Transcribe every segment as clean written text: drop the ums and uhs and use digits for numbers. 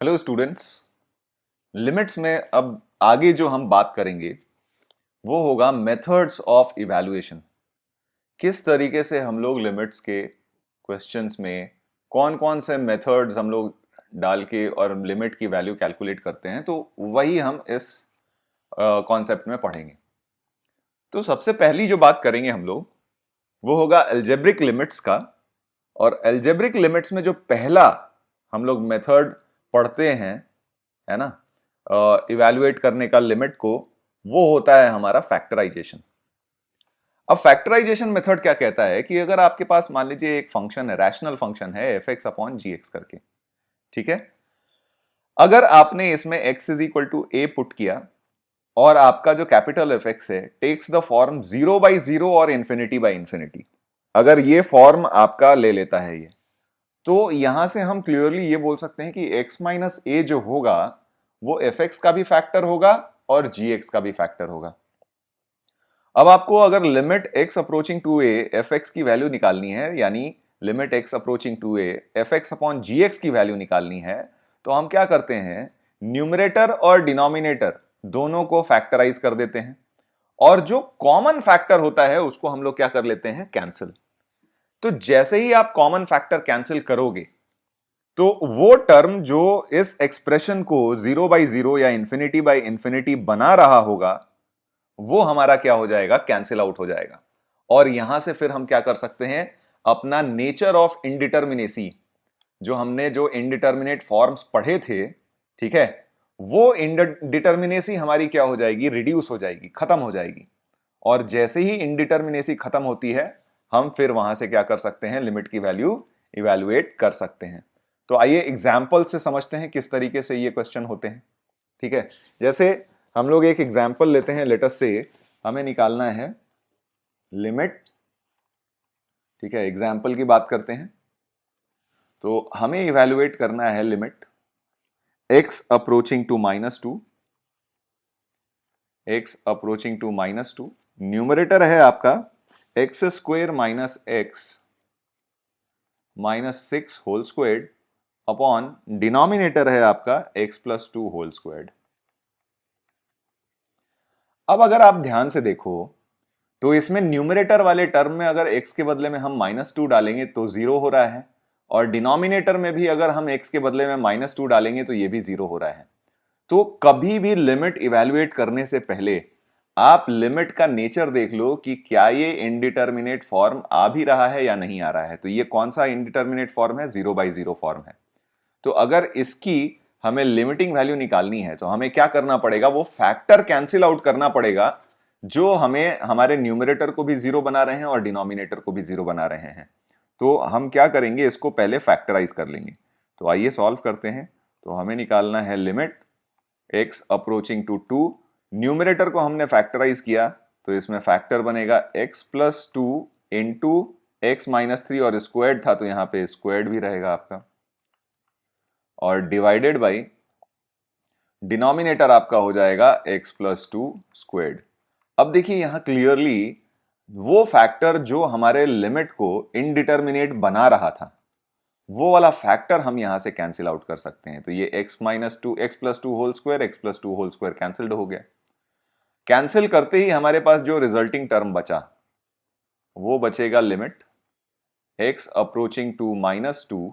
Hello students. Limits में अब आगे जो हम बात करेंगे वो होगा मेथड्स ऑफ इवैल्यूएशन। किस तरीके से हम लोग लिमिट्स के क्वेश्चंस में कौन कौन से मेथड्स हम लोग डाल के और लिमिट की वैल्यू कैलकुलेट करते हैं, तो वही हम इस कॉन्सेप्ट में पढ़ेंगे। तो सबसे पहली जो बात करेंगे हम लोग वो होगा एल्जेब्रिक लिमिट्स का। और एल्जेब्रिक लिमिट्स में जो पहला हम लोग मेथड पढ़ते हैं, है ना, इवैल्यूएट करने का लिमिट को, वो होता है हमारा फैक्टराइजेशन। अब फैक्टराइजेशन मेथड क्या कहता है कि अगर आपके पास मान लीजिए एक फंक्शन है, रैशनल फंक्शन है f x upon g x करके, ठीक है। अगर आपने इसमें x is equal to a put किया और आपका जो कैपिटल एफ एक्स है टेक्स द फॉर्म 0/0 और इंफिनिटी बाय इंफिनिटी, अगर ये फॉर्म आपका ले लेता है ये, तो यहां से हम क्लियरली ये बोल सकते हैं कि x माइनस ए जो होगा वो एफ एक्स का भी फैक्टर होगा और जी एक्स का भी फैक्टर होगा। अब आपको अगर limit x approaching to a f x की वैल्यू निकालनी है, यानी limit x approaching to a f x upon g x की वैल्यू निकालनी है, तो हम क्या करते हैं, न्यूमरेटर और डिनोमिनेटर दोनों को फैक्टराइज कर देते हैं और जो कॉमन फैक्टर होता है उसको हम लोग क्या कर लेते हैं, कैंसिल। तो जैसे ही आप कॉमन फैक्टर कैंसिल करोगे तो वो टर्म जो इस एक्सप्रेशन को 0/0 या इंफिनिटी बाय इंफिनिटी बना रहा होगा वो हमारा क्या हो जाएगा, कैंसिल आउट हो जाएगा। और यहां से फिर हम क्या कर सकते हैं, अपना नेचर ऑफ इनडिटर्मिनेसी, जो हमने जो इनडिटर्मिनेट फॉर्म्स पढ़े थे, ठीक है, वो इनडिटर्मिनेसी हमारी क्या हो जाएगी, रिड्यूस हो जाएगी, खत्म हो जाएगी। और जैसे ही इनडिटर्मिनेसी खत्म होती है हम फिर वहां से क्या कर सकते हैं, लिमिट की वैल्यू इवैल्यूएट कर सकते हैं। तो आइए एग्जाम्पल से समझते हैं किस तरीके से ये क्वेश्चन होते हैं। ठीक है, जैसे हम लोग एक एग्जाम्पल लेते हैं, लेट अस से हमें निकालना है लिमिट। ठीक है, एग्जाम्पल की बात करते हैं। तो हमें इवैल्यूएट करना है limit x approaching to -2, x approaching to -2। Numerator है आपका x square minus x -6 whole squared upon denominator है आपका x प्लस 2 होल स्क्वेयर्ड। अब अगर आप ध्यान से देखो तो इसमें न्यूमरेटर वाले टर्म में अगर x के बदले में हम -2 डालेंगे तो 0 हो रहा है, और डिनोमिनेटर में भी अगर हम x के बदले में -2 डालेंगे तो ये भी 0 हो रहा है। तो कभी भी लिमिट इवैल्यूएट करने से पहले आप लिमिट का नेचर देख लो कि क्या ये इनडिटर्मिनेट फॉर्म आ भी रहा है या नहीं आ रहा है। तो ये कौन सा इनडिटर्मिनेट फॉर्म है, 0/0 फॉर्म है। तो अगर इसकी हमें लिमिटिंग वैल्यू निकालनी है तो हमें क्या करना पड़ेगा, वो फैक्टर कैंसिल आउट करना पड़ेगा जो हमें हमारे न्यूमरेटर को भी 0 बना रहे हैं और डिनोमिनेटर को भी 0 बना रहे हैं। तो हम क्या करेंगे, इसको पहले फैक्टराइज कर लेंगे। तो आइए सॉल्व करते हैं। तो हमें निकालना है limit x approaching to 2, numerator को हमने फैक्टराइज किया तो इसमें फैक्टर बनेगा x प्लस 2 इंटू x-3, और स्क्वायर्ड था तो यहां पे स्क्वायर्ड भी रहेगा आपका, और डिवाइडेड बाई डिनोमिनेटर आपका हो जाएगा x प्लस 2 स्क्वायर्ड। अब देखिए यहां क्लियरली वो फैक्टर जो हमारे लिमिट को इनडिटर्मिनेट बना रहा था वो वाला फैक्टर हम यहां से कैंसिल आउट कर सकते हैं। तो ये x plus 2 whole square, x plus 2 whole square cancelled हो गया। कैंसिल करते ही हमारे पास जो रिजल्टिंग टर्म बचा वो बचेगा लिमिट x अप्रोचिंग टू -2,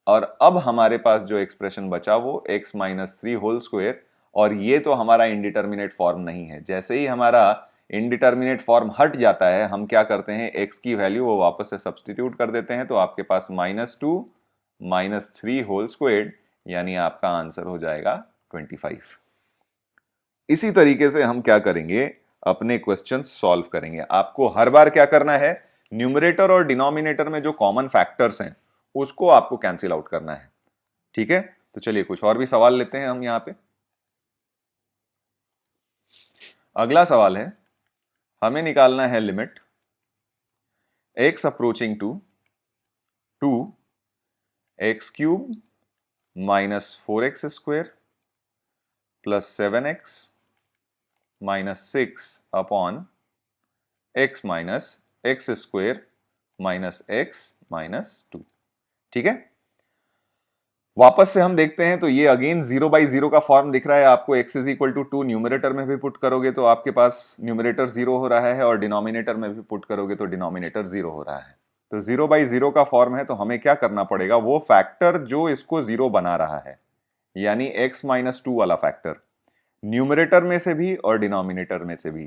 और अब हमारे पास जो एक्सप्रेशन बचा वो x-3 होल स्क्वायर। और ये तो हमारा इंडिटर्मिनेट फॉर्म नहीं है। जैसे ही हमारा इंडिटर्मिनेट फॉर्म हट जाता है हम क्या करते हैं, x की वैल्यू वो वापस से सब्स्टिट्यूट कर देते हैं, तो आपके पास -2 -3 होल स्क्वायर, यानी आपका आंसर हो जाएगा 25। इसी तरीके से हम क्या करेंगे, अपने क्वेश्चन सॉल्व करेंगे। आपको हर बार क्या करना है, न्यूमरेटर और डिनोमिनेटर में जो कॉमन फैक्टर्स हैं उसको आपको कैंसिल आउट करना है। ठीक है, तो चलिए कुछ और भी सवाल लेते हैं हम यहां पे। अगला सवाल है, हमें निकालना है limit x approaching to 2 x cube -4x square plus 7x -6 upon x minus x square minus x -2। ठीक है, वापस से हम देखते हैं तो ये अगेन 0/0 का फॉर्म दिख रहा है आपको। x is equal to 2 numerator में भी पुट करोगे तो आपके पास न्यूमरेटर 0 हो रहा है, और डिनोमिनेटर में भी पुट करोगे तो डिनोमिनेटर 0 हो रहा है। तो 0/0 का फॉर्म है, तो हमें क्या करना पड़ेगा, वो फैक्टर जो इसको 0 बना रहा है, यानी x-2 वाला फैक्टर, न्यूमरेटर में से भी और डिनोमिनेटर में से भी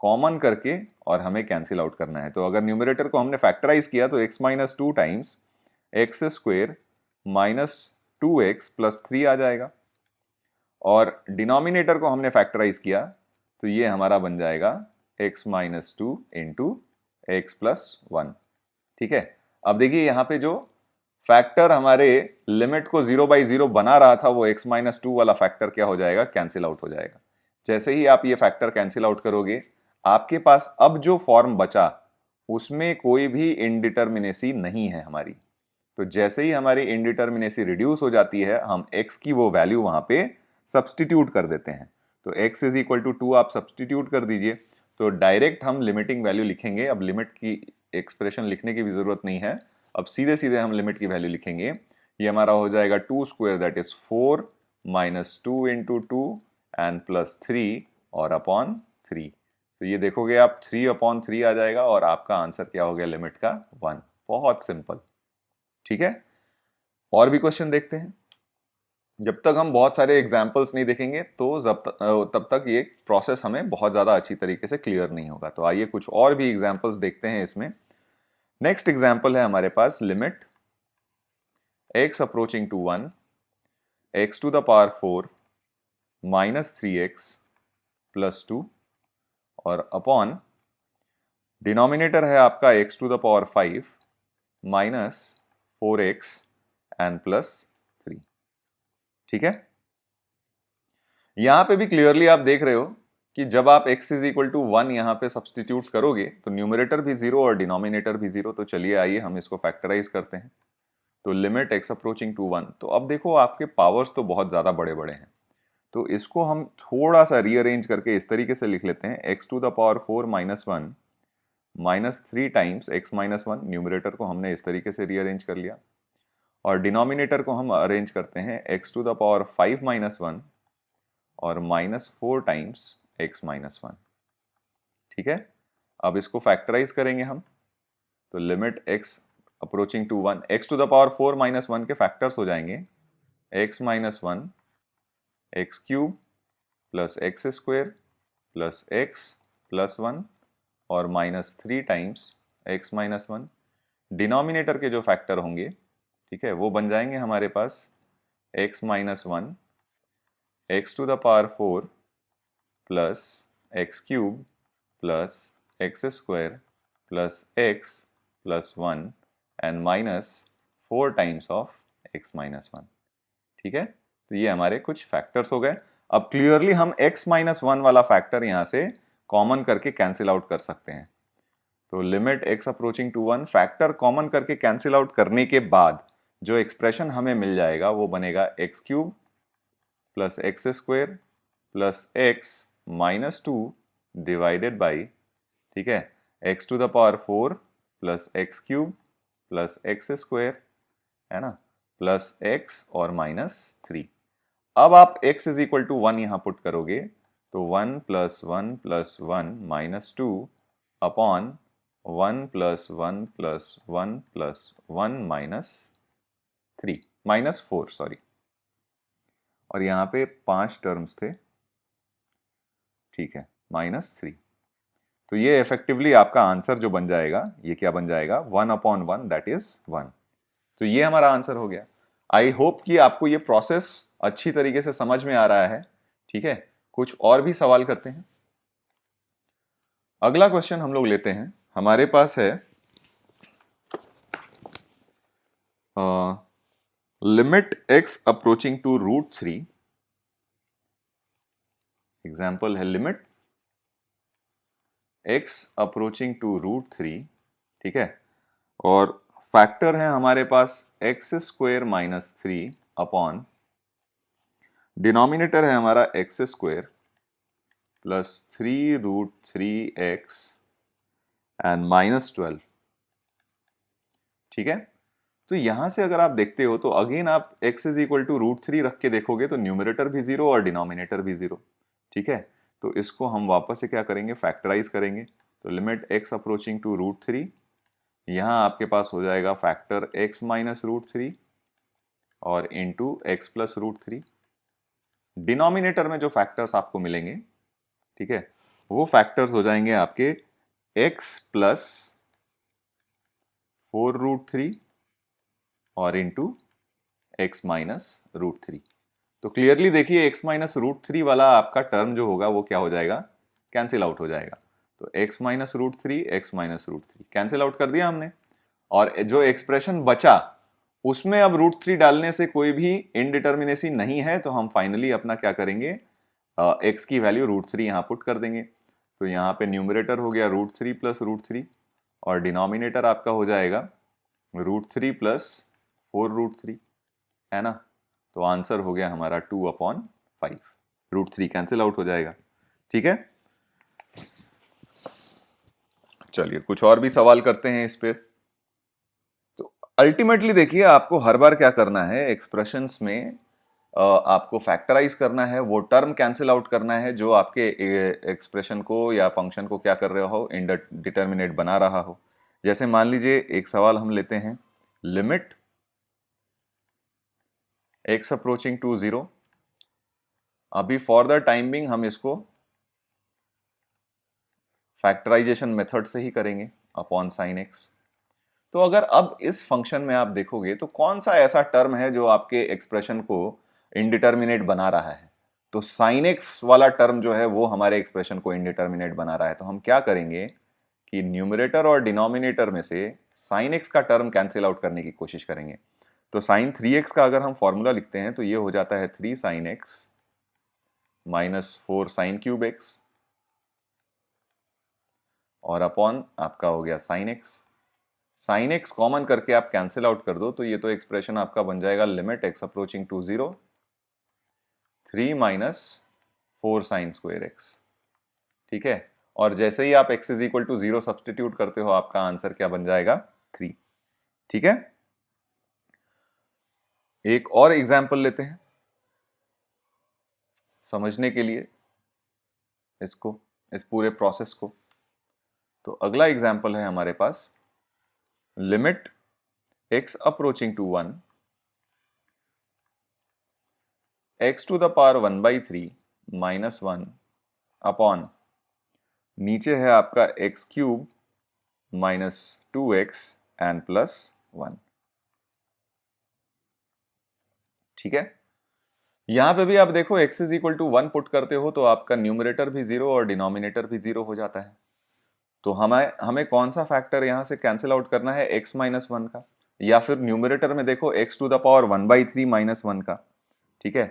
कॉमन करके और हमें कैंसिल आउट करना है। तो अगर न्यूमरेटर को हमने फैक्टराइज किया तो x-2 times x square minus 2x plus 3 आ जाएगा, और डिनोमिनेटर को हमने फैक्टराइज किया तो ये हमारा बन जाएगा x-2 इंटू एक्स प्लस 1। ठीक है, अब देखिए यहाँ पे जो फैक्टर हमारे लिमिट को 0/0 बना रहा था, वो x-2 वाला फैक्टर क्या हो जाएगा, कैंसिल आउट हो जाएगा। जैसे ही आप ये फैक्टर कैंसिल आउट करोगे, आपके पास अब जो फॉर्म बचा उसमें कोई भी इनडिटर्मिनेसी नहीं है हमारी। तो जैसे ही हमारी इनडिटर्मिनेसी रिड्यूस हो जाती है, हम x की वो वैल्यू वहां पे सब्सटीट्यूट कर देते हैं। तो x इज इक्वल टू 2 आप सब्सटीट्यूट कर दीजिए, तो डायरेक्ट हम लिमिटिंग वैल्यू लिखेंगे। अब लिमिट की एक्सप्रेशन लिखने की भी जरूरत नहीं है, अब सीधे सीधे हम लिमिट की वैल्यू लिखेंगे। ये हमारा हो जाएगा 2 square that is 4 minus 2 into 2 and plus 3 और अपॉन 3। तो ये देखोगे आप 3/3 आ जाएगा, और आपका आंसर क्या हो गया, लिमिट का 1। बहुत सिंपल। ठीक है, और भी क्वेश्चन देखते हैं। जब तक हम बहुत सारे एग्जाम्पल्स नहीं देखेंगे तो तब तक ये प्रोसेस हमें बहुत ज़्यादा अच्छी तरीके से क्लियर नहीं होगा। तो आइए कुछ और भी एग्जाम्पल्स देखते हैं इसमें। नेक्स्ट एग्जाम्पल है हमारे पास, limit x approaching to 1 x to the power 4 minus 3x plus 2 और अपॉन डिनोमिनेटर है आपका x to the power 5 minus 4x and plus 3। ठीक है, यहां पे भी क्लियरली आप देख रहे हो कि जब आप x इज इक्वल टू 1 यहां पे सब्सटीट्यूट करोगे तो न्यूमरेटर भी 0 और डिनोमिनेटर भी 0। तो चलिए आइए हम इसको फैक्टराइज करते हैं। तो लिमिट x अप्रोचिंग टू 1, तो अब देखो आपके पावर्स तो बहुत ज्यादा बड़े बड़े हैं, तो इसको हम थोड़ा सा रीअरेंज करके इस तरीके से लिख लेते हैं, x to the power 4 minus 1 minus 3 times x-1। Numerator को हमने इस तरीके से रीअरेंज कर लिया, और डिनोमिनेटर को हम अरेंज करते हैं x to the power 5 minus 1 और माइनस 4 टाइम्स x-1। ठीक है, अब इसको फैक्टराइज करेंगे हम, तो limit x approaching to 1, x to the power 4 minus 1 के फैक्टर्स हो जाएंगे x-1 x cube plus x square plus x plus 1 और माइनस 3 टाइम्स x-1। डिनोमिनेटर के जो फैक्टर होंगे, ठीक है, वो बन जाएंगे हमारे पास x-1 x to the power 4 plus x cube plus x square plus x plus 1 and minus 4 times of x-1। ठीक है, तो ये हमारे कुछ फैक्टर्स हो गए। अब क्लियरली हम x-1 वाला फैक्टर यहां से कॉमन करके कैंसिल आउट कर सकते हैं। तो limit x approaching to 1, factor common करके कैंसिल आउट करने के बाद जो एक्सप्रेशन हमें मिल जाएगा वो बनेगा x cube plus x square plus x minus 2 divided by, ठीक है, x to the power 4 plus x cube plus x square, है ना, प्लस एक्स और माइनस 3। अब आप x इज इक्वल टू 1 यहां पुट करोगे तो 1 plus 1 plus 1 minus 2 upon 1 plus 1 plus 1 plus 1 minus 3 minus 4 sorry, और यहां पे 5 टर्म्स थे, ठीक है, माइनस 3। तो ये इफेक्टिवली आपका आंसर जो बन जाएगा, ये क्या बन जाएगा, 1/1 दैट इज 1। तो ये हमारा आंसर हो गया। आई होप कि आपको ये प्रोसेस अच्छी तरीके से समझ में आ रहा है। ठीक है, कुछ और भी सवाल करते हैं। अगला क्वेश्चन हम लोग लेते हैं, हमारे पास है limit x approaching to √3। Example है लिमिट x अप्रोचिंग टू √3, ठीक है, और फैक्टर है हमारे पास x square minus 3 upon denominator है हमारा x square plus 3√3x and minus 12। ठीक है, तो यहां से अगर आप देखते हो तो अगेन आप x इज इक्वल टू √3 रख के देखोगे तो न्यूमरेटर भी 0 और डिनोमिनेटर भी 0। ठीक है, तो इसको हम वापस से क्या करेंगे, फैक्टराइज करेंगे। तो लिमिट x अप्रोचिंग टू √3, यहाँ आपके पास हो जाएगा फैक्टर x माइनस √3 और इंटू एक्स प्लस √3। डिनोमिनेटर में जो फैक्टर्स आपको मिलेंगे, ठीक है, वो फैक्टर्स हो जाएंगे आपके x प्लस 4√3 और इंटू एक्स माइनस √3। तो क्लियरली देखिए x माइनस √3 वाला आपका टर्म जो होगा वो क्या हो जाएगा, कैंसिल आउट हो जाएगा। तो x minus √3 x minus √3 cancel out कर दिया हमने, और जो एक्सप्रेशन बचा उसमें अब √3 डालने से कोई भी इनडिटर्मिनेसी नहीं है, तो हम फाइनली अपना क्या करेंगे, x की वैल्यू √3 यहाँ पुट कर देंगे। तो यहाँ पे न्यूमरेटर हो गया √3 प्लस √3 और डिनोमिनेटर आपका हो जाएगा √3 प्लस 4√3, है ना। तो आंसर हो गया हमारा 2/5, √3 कैंसिल आउट हो जाएगा। ठीक है, चलिए कुछ और भी सवाल करते हैं इस पे। तो अल्टीमेटली देखिए आपको हर बार क्या करना है, एक्सप्रेशंस में आपको फैक्टराइज करना है, वो टर्म कैंसिल आउट करना है जो आपके एक्सप्रेशन को या फंक्शन को क्या कर रहा हो, इंडिटरमिनेट बना रहा हो। जैसे मान लीजिए एक सवाल हम लेते हैं, लिमिट x अप्रोचिंग टू 0। अभी फॉर द टाइम बिंग हम इसको फैक्टराइजेशन मेथड से ही करेंगे अपॉन साइन x। तो अगर अब इस फंक्शन में आप देखोगे तो कौन सा ऐसा टर्म है जो आपके एक्सप्रेशन को इंडिटरमिनेट बना रहा है, तो साइन एक्स वाला टर्म जो है वो हमारे एक्सप्रेशन को इंडिटरमिनेट बना रहा है। तो हम क्या करेंगे कि न्यूमरेटर और डिनोमिनेटर में से साइन एक्स का टर्म कैंसिल आउट करने की कोशिश करेंगे। तो साइन 3x का अगर हम फॉर्मूला लिखते हैं तो ये हो जाता है 3 sine x minus 4 sine cube x और अपॉन आपका हो गया sine x. Sine x common करके आप कैंसिल आउट कर दो तो ये तो एक्सप्रेशन आपका बन जाएगा limit x approaching to 0 3 minus 4 sine square x. ठीक है, और जैसे ही आप x is equal to 0 substitute करते हो आपका आंसर क्या बन जाएगा, 3। ठीक है, एक और एग्जाम्पल लेते हैं समझने के लिए इसको, इस पूरे प्रोसेस को। तो अगला एग्जाम्पल है हमारे पास, limit x approaching to 1 x to the power 1/3 minus 1 upon नीचे है आपका x cube minus 2x and plus 1। ठीक है, यहां पे भी आप देखो x is equal to 1 put करते हो तो आपका न्यूमरेटर भी 0 और डिनोमिनेटर भी 0 हो जाता है। तो हमें कौन सा फैक्टर यहां से कैंसिल आउट करना है, x माइनस 1 का, या फिर न्यूमरेटर में देखो x to the power 1/3 minus 1 का। ठीक है,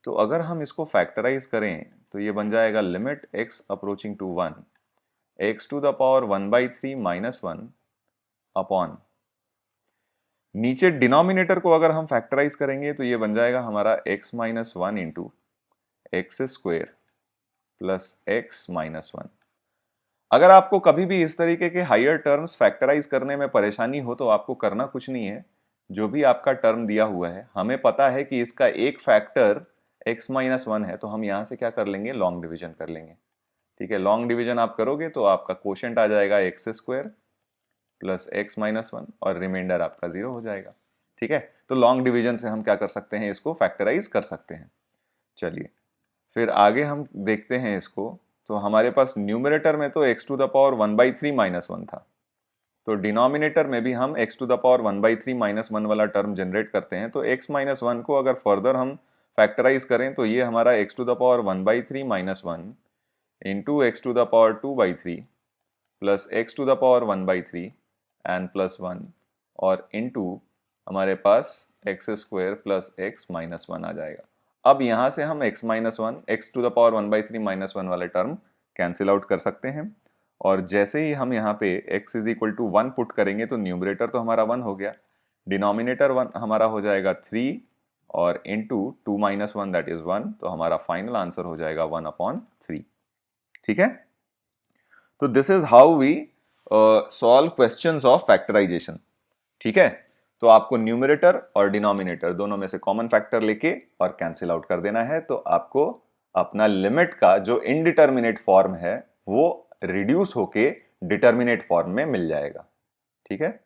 तो अगर हम इसको फैक्टराइज करें तो ये बन जाएगा limit x approaching to 1 x to the power 1/3 minus 1 upon नीचे डिनोमिनेटर को अगर हम फैक्टराइज करेंगे तो ये बन जाएगा हमारा x minus 1 into x square plus x minus 1। अगर आपको कभी भी इस तरीके के हायर टर्म्स फैक्टराइज करने में परेशानी हो तो आपको करना कुछ नहीं है, जो भी आपका टर्म दिया हुआ है हमें पता है कि इसका एक फैक्टर x माइनस 1 है, तो हम यहां से क्या कर लेंगे, लॉन्ग डिवीजन कर लेंगे। ठीक है, लॉन्ग डिवीजन आप करोगे तो आपका कोशेंट आ जाएगा x square plus x minus 1 और रिमाइंडर आपका 0 हो जाएगा। ठीक है, तो लॉन्ग डिवीजन से हम क्या कर सकते हैं, इसको फैक्टराइज कर सकते हैं। चलिए फिर आगे हम देखते हैं इसको। तो हमारे पास न्यूमरेटर में तो x to the power 1/3 minus 1 था, तो डिनोमिनेटर में भी हम x to the power 1/3 minus 1 वाला टर्म जनरेट करते हैं। तो x माइनस 1 को अगर फर्दर हम फैक्टराइज करें तो ये हमारा x to the power 1/3 minus 1 into x to the power 2/3 plus x to the power 1/3 and plus 1 और इंटू हमारे पास x square plus x minus 1 आ जाएगा। अब यहां से हम x minus 1 x to the power 1/3 minus 1 वाले टर्म कैंसिल आउट कर सकते हैं, और जैसे ही हम यहाँ पे x is equal to 1 put करेंगे तो न्यूमरेटर तो हमारा 1 हो गया, डिनोमिनेटर 1 हमारा हो जाएगा 3 और इंटू 2 माइनस 1 दैट इज 1, तो हमारा फाइनल आंसर हो जाएगा 1/3। ठीक है, तो this is how we solve questions of factorisation. ठीक है, तो आपको न्यूमरेटर और डिनोमिनेटर दोनों में से कॉमन फैक्टर लेके और कैंसिल आउट कर देना है, तो आपको अपना लिमिट का जो इनडिटर्मिनेट फॉर्म है वो रिड्यूस होके डिटर्मिनेट फॉर्म में मिल जाएगा। ठीक है।